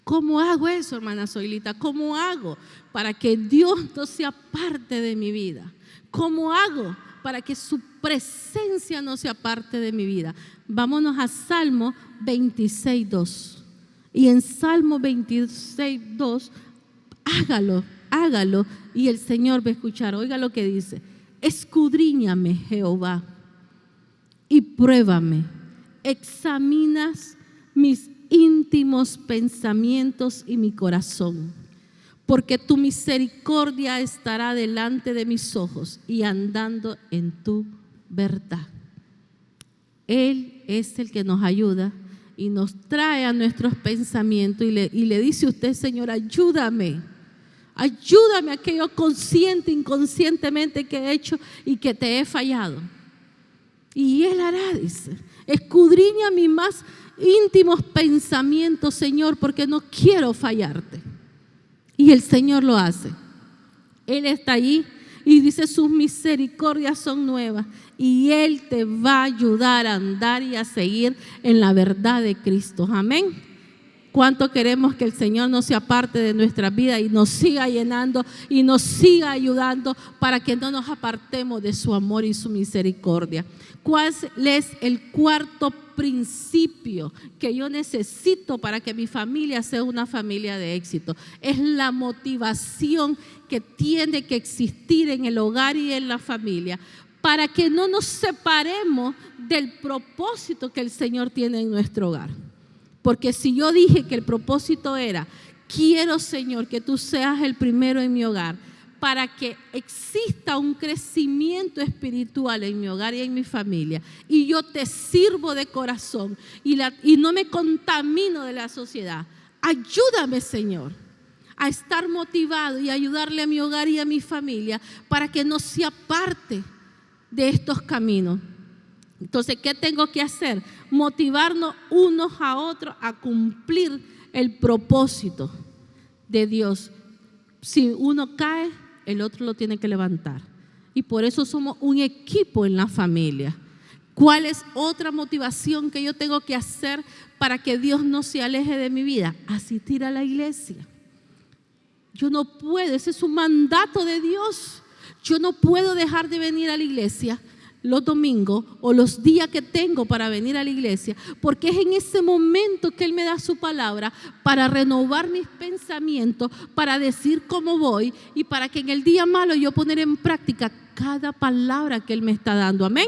¿Cómo hago eso, hermana Zoilita? ¿Cómo hago para que Dios no sea parte de mi vida? ¿Cómo hago para que su presencia no sea parte de mi vida? Vámonos a Salmo 26:2. Y en Salmo 26:2, hágalo y el Señor va a escuchar. Oiga lo que dice: escudriñame, Jehová, y pruébame, examinas mis íntimos pensamientos y mi corazón, porque tu misericordia estará delante de mis ojos y andando en tu verdad. Él es el que nos ayuda y nos trae a nuestros pensamientos y le dice a usted, Señor, ayúdame aquello consciente, inconscientemente que he hecho y que te he fallado. Y Él hará, dice, escudriña mis más íntimos pensamientos, Señor, porque no quiero fallarte. Y el Señor lo hace. Él está allí y dice, sus misericordias son nuevas. Y Él te va a ayudar a andar y a seguir en la verdad de Cristo. Amén. ¿Cuánto queremos que el Señor no sea parte de nuestra vida y nos siga llenando y nos siga ayudando para que no nos apartemos de su amor y su misericordia? ¿Cuál es el cuarto principio que yo necesito para que mi familia sea una familia de éxito? Es la motivación que tiene que existir en el hogar y en la familia para que no nos separemos del propósito que el Señor tiene en nuestro hogar. Porque si yo dije que el propósito era, quiero, Señor, que tú seas el primero en mi hogar, para que exista un crecimiento espiritual en mi hogar y en mi familia, y yo te sirvo de corazón y no me contamino de la sociedad. Ayúdame, Señor, a estar motivado y ayudarle a mi hogar y a mi familia para que no sea parte de estos caminos. Entonces, ¿qué tengo que hacer? Motivarnos unos a otros a cumplir el propósito de Dios. Si uno cae, el otro lo tiene que levantar. Y por eso somos un equipo en la familia. ¿Cuál es otra motivación que yo tengo que hacer para que Dios no se aleje de mi vida? Asistir a la iglesia. Yo no puedo, ese es un mandato de Dios. Yo no puedo dejar de venir a la iglesia los domingos o los días que tengo para venir a la iglesia, porque es en ese momento que Él me da su palabra para renovar mis pensamientos, para decir cómo voy y para que en el día malo yo poner en práctica cada palabra que Él me está dando. Amén.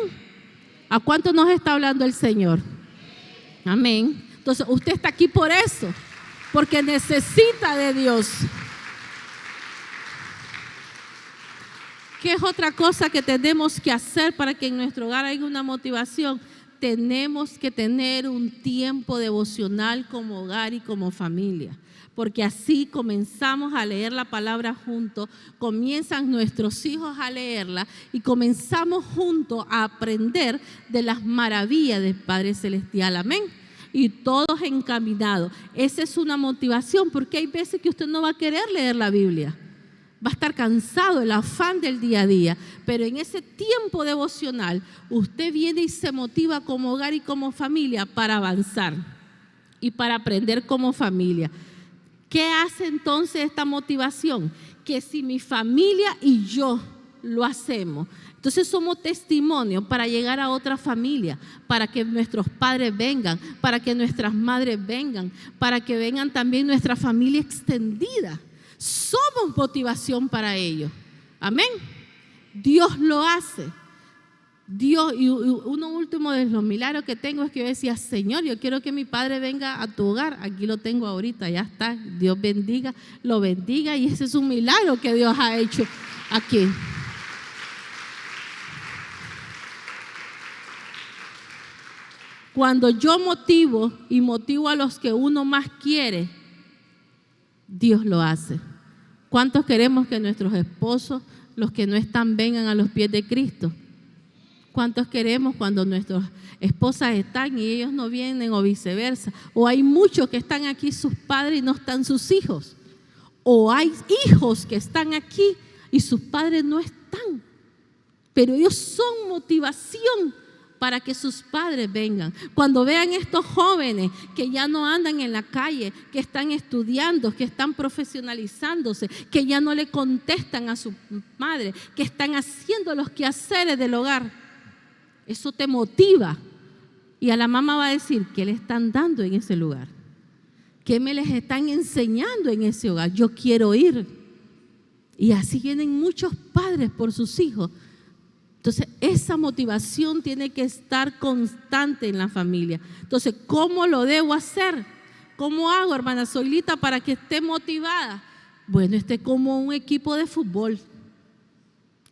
¿A cuánto nos está hablando el Señor? Amén. Entonces usted está aquí por eso, porque necesita de Dios. ¿Qué es otra cosa que tenemos que hacer para que en nuestro hogar haya una motivación? Tenemos que tener un tiempo devocional como hogar y como familia, porque así comenzamos a leer la palabra juntos, comienzan nuestros hijos a leerla y comenzamos juntos a aprender de las maravillas del Padre Celestial. Amén. Y todos encaminados. Esa es una motivación, porque hay veces que usted no va a querer leer la Biblia. Va a estar cansado, el afán del día a día, pero en ese tiempo devocional usted viene y se motiva como hogar y como familia para avanzar y para aprender como familia. ¿Qué hace entonces esta motivación? Que si mi familia y yo lo hacemos, entonces somos testimonio para llegar a otra familia, para que nuestros padres vengan, para que nuestras madres vengan, para que vengan también nuestra familia extendida. Somos motivación para ellos. Amén. Dios lo hace. Dios, y uno último de los milagros que tengo es que yo decía, Señor, yo quiero que mi padre venga a tu hogar. Aquí lo tengo ahorita, ya está. Dios bendiga, lo bendiga, y ese es un milagro que Dios ha hecho aquí. Cuando yo motivo y motivo a los que uno más quiere, Dios lo hace. ¿Cuántos queremos que nuestros esposos, los que no están, vengan a los pies de Cristo? ¿Cuántos queremos cuando nuestras esposas están y ellos no vienen, o viceversa? O hay muchos que están aquí sus padres y no están sus hijos. O hay hijos que están aquí y sus padres no están. Pero ellos son motivación para que sus padres vengan. Cuando vean estos jóvenes que ya no andan en la calle, que están estudiando, que están profesionalizándose, que ya no le contestan a su madre, que están haciendo los quehaceres del hogar, eso te motiva. Y a la mamá va a decir, ¿qué le están dando en ese lugar? ¿Qué me les están enseñando en ese hogar? Yo quiero ir. Y así vienen muchos padres por sus hijos. Entonces, esa motivación tiene que estar constante en la familia. Entonces, ¿cómo lo debo hacer? ¿Cómo hago, hermana Zoilita, para que esté motivada? Bueno, como un equipo de fútbol.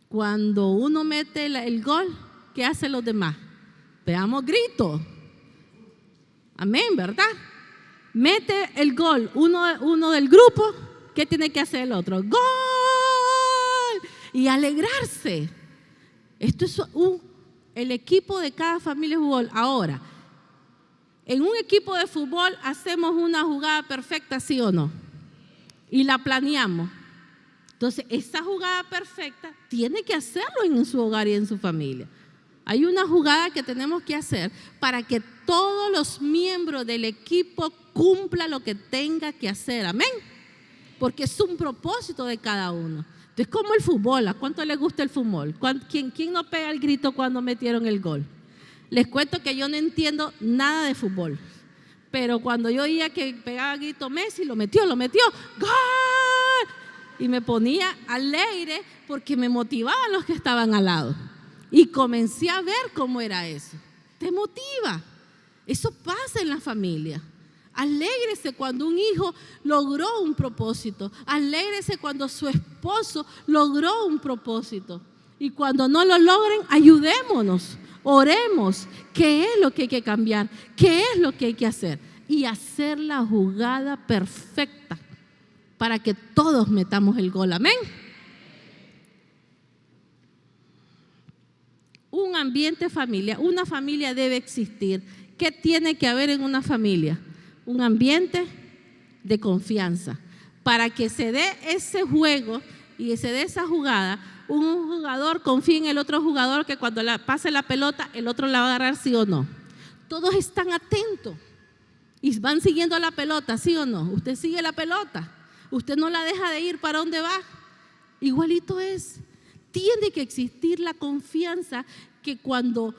Cuando uno mete el gol, ¿qué hacen los demás? Pegamos gritos. Amén, ¿verdad? Mete el gol uno del grupo, ¿qué tiene que hacer el otro? ¡Gol! Y alegrarse. Esto es el equipo de cada familia de fútbol. Ahora, en un equipo de fútbol hacemos una jugada perfecta, ¿sí o no? Y la planeamos. Entonces, esa jugada perfecta tiene que hacerlo en su hogar y en su familia. Hay una jugada que tenemos que hacer para que todos los miembros del equipo cumplan lo que tenga que hacer. Amén. Porque es un propósito de cada uno. Es como el fútbol. ¿A cuánto le gusta el fútbol? ¿Quién no pega el grito cuando metieron el gol? Les cuento que yo no entiendo nada de fútbol, pero cuando yo oía que pegaba grito Messi, lo metió, ¡gol! Y me ponía alegre porque me motivaban los que estaban al lado. Y comencé a ver cómo era eso. Te motiva. Eso pasa en la familia. Alégrese cuando un hijo logró un propósito. Alégrese cuando su esposo logró un propósito. Y cuando no lo logren, ayudémonos, oremos. ¿Qué es lo que hay que cambiar? ¿Qué es lo que hay que hacer? Y hacer la jugada perfecta para que todos metamos el gol. Amén. Un ambiente familiar, una familia debe existir. ¿Qué tiene que haber en una familia? Un ambiente de confianza. Para que se dé ese juego y se dé esa jugada, un jugador confía en el otro jugador que cuando pase la pelota, el otro la va a agarrar, sí o no. Todos están atentos y van siguiendo la pelota, sí o no. Usted sigue la pelota, usted no la deja de ir para dónde va. Igualito es. Tiene que existir la confianza que cuando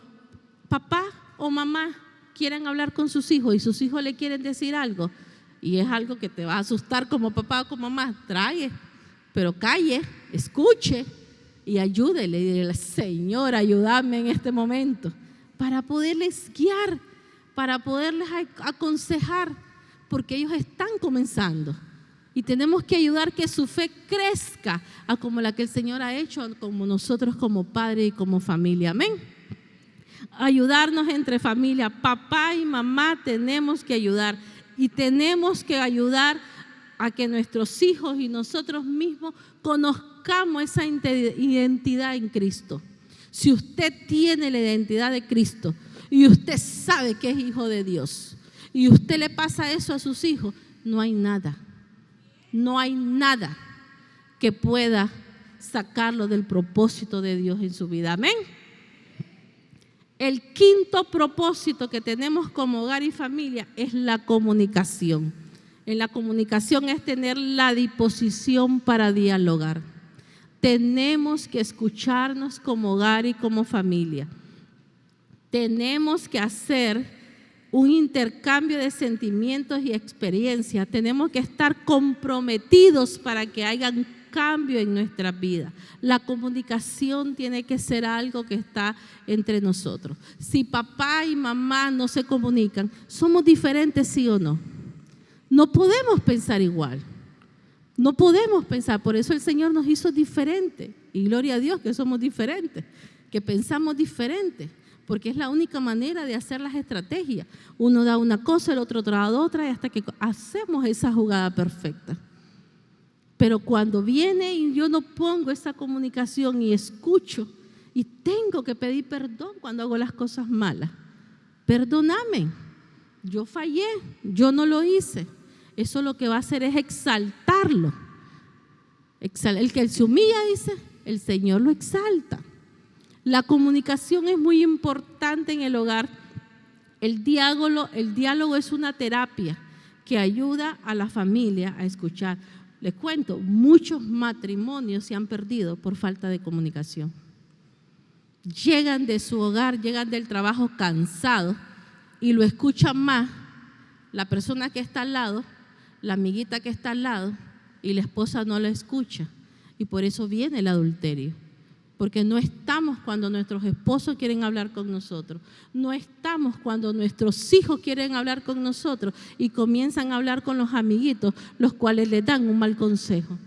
papá o mamá quieran hablar con sus hijos y sus hijos le quieren decir algo y es algo que te va a asustar como papá o como mamá, trague, pero calle, escuche y ayúdele. Y dile, Señor, ayúdame en este momento para poderles guiar, para poderles aconsejar, porque ellos están comenzando. Y tenemos que ayudar que su fe crezca a como la que el Señor ha hecho, como nosotros como padre y como familia. Amén. Ayudarnos entre familia. Papá y mamá tenemos que ayudar. Y tenemos que ayudar a que nuestros hijos y nosotros mismos conozcamos esa identidad en Cristo. Si usted tiene la identidad de Cristo y usted sabe que es hijo de Dios y usted le pasa eso a sus hijos, no hay nada que pueda sacarlo del propósito de Dios en su vida. Amén. El quinto propósito que tenemos como hogar y familia es la comunicación. En la comunicación es tener la disposición para dialogar. Tenemos que escucharnos como hogar y como familia. Tenemos que hacer un intercambio de sentimientos y experiencias. Tenemos que estar comprometidos para que haya un cambio en nuestra vida. La comunicación tiene que ser algo que está entre nosotros. Si papá y mamá no se comunican, ¿somos diferentes, sí o no? No podemos pensar igual. No podemos pensar. Por eso el Señor nos hizo diferentes. Y gloria a Dios que somos diferentes, que pensamos diferente. Porque es la única manera de hacer las estrategias. Uno da una cosa, el otro da otra, y hasta que hacemos esa jugada perfecta. Pero cuando viene y yo no pongo esa comunicación y escucho, y tengo que pedir perdón cuando hago las cosas malas. Perdóname, yo fallé, yo no lo hice. Eso lo que va a hacer es exaltarlo. El que se humilla, dice, el Señor lo exalta. La comunicación es muy importante en el hogar. El diálogo es una terapia que ayuda a la familia a escuchar. Les cuento, muchos matrimonios se han perdido por falta de comunicación. Llegan de su hogar, llegan del trabajo cansados y lo escuchan más la persona que está al lado, la amiguita que está al lado, y la esposa no la escucha. Y por eso viene el adulterio. Porque no estamos cuando nuestros esposos quieren hablar con nosotros. No estamos cuando nuestros hijos quieren hablar con nosotros y comienzan a hablar con los amiguitos, los cuales les dan un mal consejo.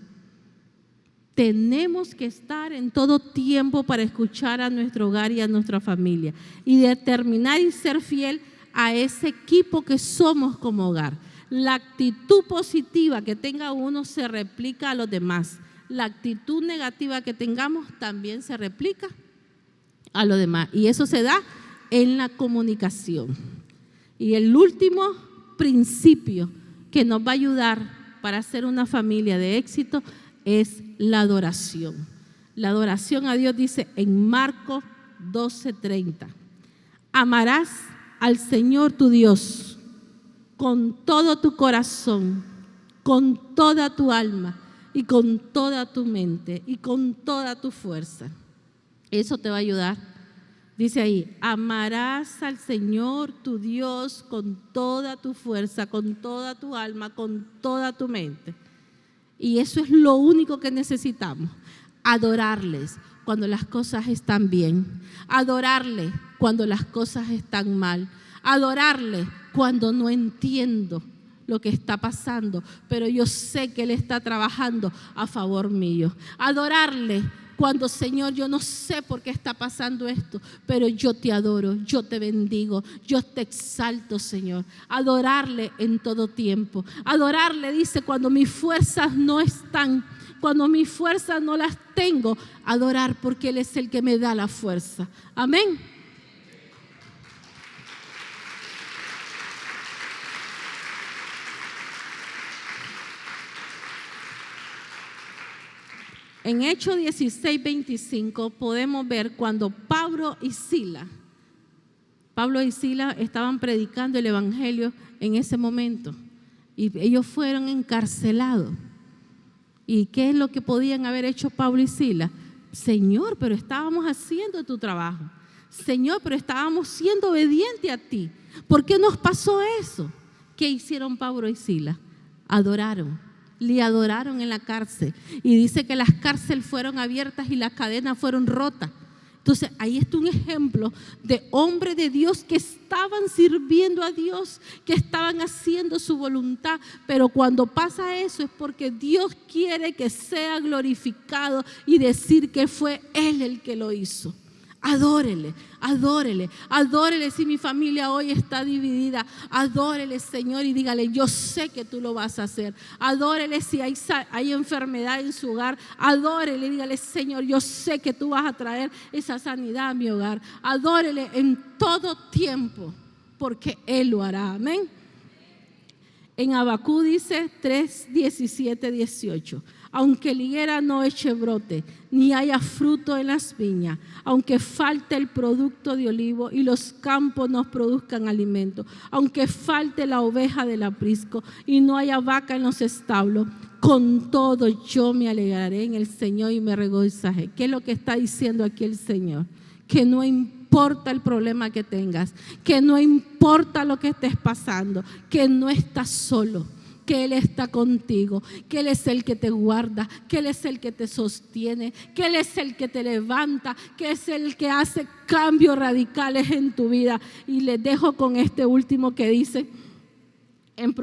Tenemos que estar en todo tiempo para escuchar a nuestro hogar y a nuestra familia y determinar y ser fiel a ese equipo que somos como hogar. La actitud positiva que tenga uno se replica a los demás. La actitud negativa que tengamos también se replica a lo demás. Y eso se da en la comunicación. Y el último principio que nos va a ayudar para ser una familia de éxito es la adoración. La adoración a Dios dice en Marcos 12:30. Amarás al Señor tu Dios con todo tu corazón, con toda tu alma y con toda tu mente y con toda tu fuerza. Eso te va a ayudar Dice ahí, amarás al Señor tu Dios con toda tu fuerza, con toda tu alma, con toda tu mente. Y eso es lo único que necesitamos, adorarles cuando las cosas están bien, adorarle cuando las cosas están mal, adorarle cuando no entiendo lo que está pasando, pero yo sé que Él está trabajando a favor mío. Adorarle cuando, Señor, yo no sé por qué está pasando esto, pero yo te adoro, yo te bendigo, yo te exalto, Señor. Adorarle en todo tiempo. Adorarle, dice, cuando mis fuerzas no están, cuando mis fuerzas no las tengo, adorar porque Él es el que me da la fuerza. Amén. En Hechos 16:25 podemos ver cuando Pablo y Silas estaban predicando el evangelio en ese momento y ellos fueron encarcelados. ¿Y qué es lo que podían haber hecho Pablo y Silas? Señor, pero estábamos haciendo tu trabajo. Señor, pero estábamos siendo obedientes a ti. ¿Por qué nos pasó eso? ¿Qué hicieron Pablo y Silas? Adoraron. Le adoraron en la cárcel. Y dice que las cárceles fueron abiertas y las cadenas fueron rotas. Entonces, ahí está un ejemplo de hombres de Dios que estaban sirviendo a Dios, que estaban haciendo su voluntad. Pero cuando pasa eso es porque Dios quiere que sea glorificado y decir que fue Él el que lo hizo. Adórele, adórele, adórele. Si mi familia hoy está dividida, adórele, Señor, y dígale, yo sé que tú lo vas a hacer. Adórele si hay enfermedad en su hogar, adórele, dígale, Señor, yo sé que tú vas a traer esa sanidad a mi hogar. Adórele en todo tiempo, porque Él lo hará. Amén. En Habacuc dice 3:17-18. Aunque la higuera no eche brote, ni haya fruto en las viñas, aunque falte el producto de olivo y los campos no produzcan alimento, aunque falte la oveja del aprisco y no haya vaca en los establos, con todo yo me alegraré en el Señor y me regocijaré. ¿Qué es lo que está diciendo aquí el Señor? Que no importa el problema que tengas, que no importa lo que estés pasando, que no estás solo, que Él está contigo, que Él es el que te guarda, que Él es el que te sostiene, que Él es el que te levanta, que es el que hace cambios radicales en tu vida. Y les dejo con este último que dice, en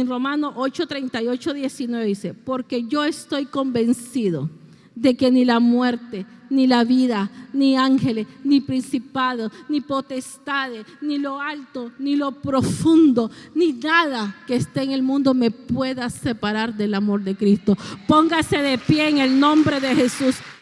Romanos 8:38-19 dice, porque yo estoy convencido de que ni la muerte, ni la vida, ni ángeles, ni principados, ni potestades, ni lo alto, ni lo profundo, ni nada que esté en el mundo me pueda separar del amor de Cristo. Póngase de pie en el nombre de Jesús.